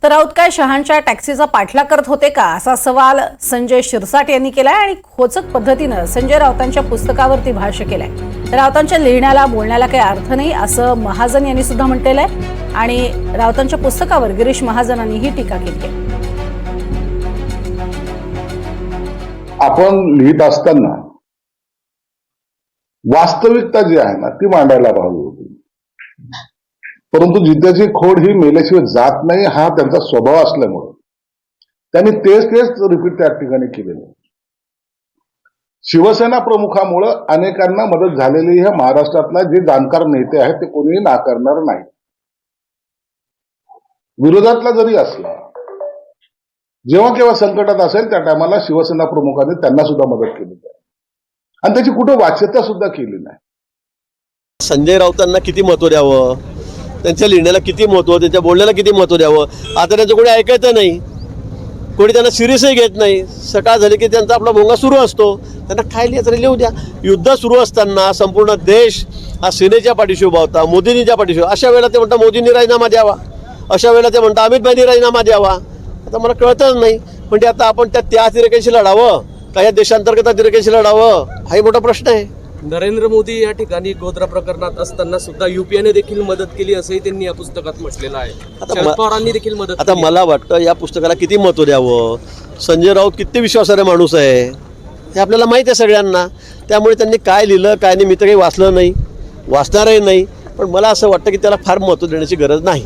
तर राऊत काय शहांच्या टॅक्सीचा पाठलाग करत होते का, असा सवाल संजय शिरसाट यांनी केलाय आणि खोचक पद्धतीनं संजय राऊतांच्या पुस्तकावरती भाष्य केलंय। राऊतांच्या लिहिण्याला बोलण्याला काही अर्थ नाही असं महाजन यांनी सुद्धा म्हटलेलं आहे आणि राऊतांच्या पुस्तकावर गिरीश महाजनांनी ही टीका केली आहे। आपण लिहित असताना वास्तविकता जी आहे ना ती मांडायला पाहिजे होती, परंतु जिद्याची खोड ही मेल्याशिवाय जात नाही हा त्यांचा स्वभाव असल्यामुळे त्यांनी तेच रिपीट त्या ठिकाणी केलेलं। शिवसेना प्रमुखामुळे अनेकांना मदत झालेली ह्या महाराष्ट्रातला जे जाणकार नेते आहेत ते कोणीही नाकारणार नाही। विरोधातला जरी असला, जेव्हा केव्हा संकटात असेल त्या टायमाला शिवसेना प्रमुखांनी त्यांना सुद्धा मदत केली आहे आणि त्याची कुठं वाच्यता सुद्धा केली नाही। संजय राऊतांना किती महत्व द्यावं, त्यांच्या लिहिण्याला किती महत्व, त्यांच्या बोलण्याला किती महत्व द्यावं, आता त्यांचं कोणी ऐकायचं नाही, कोणी त्यांना सिरियसही घेत नाही। सकाळ झाली की त्यांचा आपला भोंगा सुरू असतो, त्यांना काय लिहायचं लिहू द्या। युद्ध सुरू असताना संपूर्ण देश हा सेनेच्या पाठीशी उभा होता, मोदींच्या पाठीशी। अशा वेळेला ते म्हणतात मोदींनी राजीनामा द्यावा, अशा वेळेला ते म्हणतात अमित भाईंनी राजीनामा द्यावा। आता मला कळतच नाही, म्हणजे आता आपण त्या अतिरेक्यांशी लढावं का या देशांतर्गत अतिरेक्यांशी लढावं, हाही मोठा प्रश्न आहे। नरेंद्र मोदी या ठिकाणी गोध्रा प्रकरणात असताना सुद्धा युपीएने देखील मदत केली असंही त्यांनी या पुस्तकात म्हटलेलं आहे। शरद पवारांनी देखील मदत आता मला वाटतं या पुस्तकाला किती महत्व द्यावं, संजय राऊत किती विश्वासार्ह माणूस आहे हे आपल्याला माहिती आहे सगळ्यांना। त्यामुळे त्यांनी काय लिहिलं काय नाही मी तर काही वाचलं नाही, वाचणारही नाही, पण मला असं वाटतं की त्याला फार महत्त्व देण्याची गरज नाही।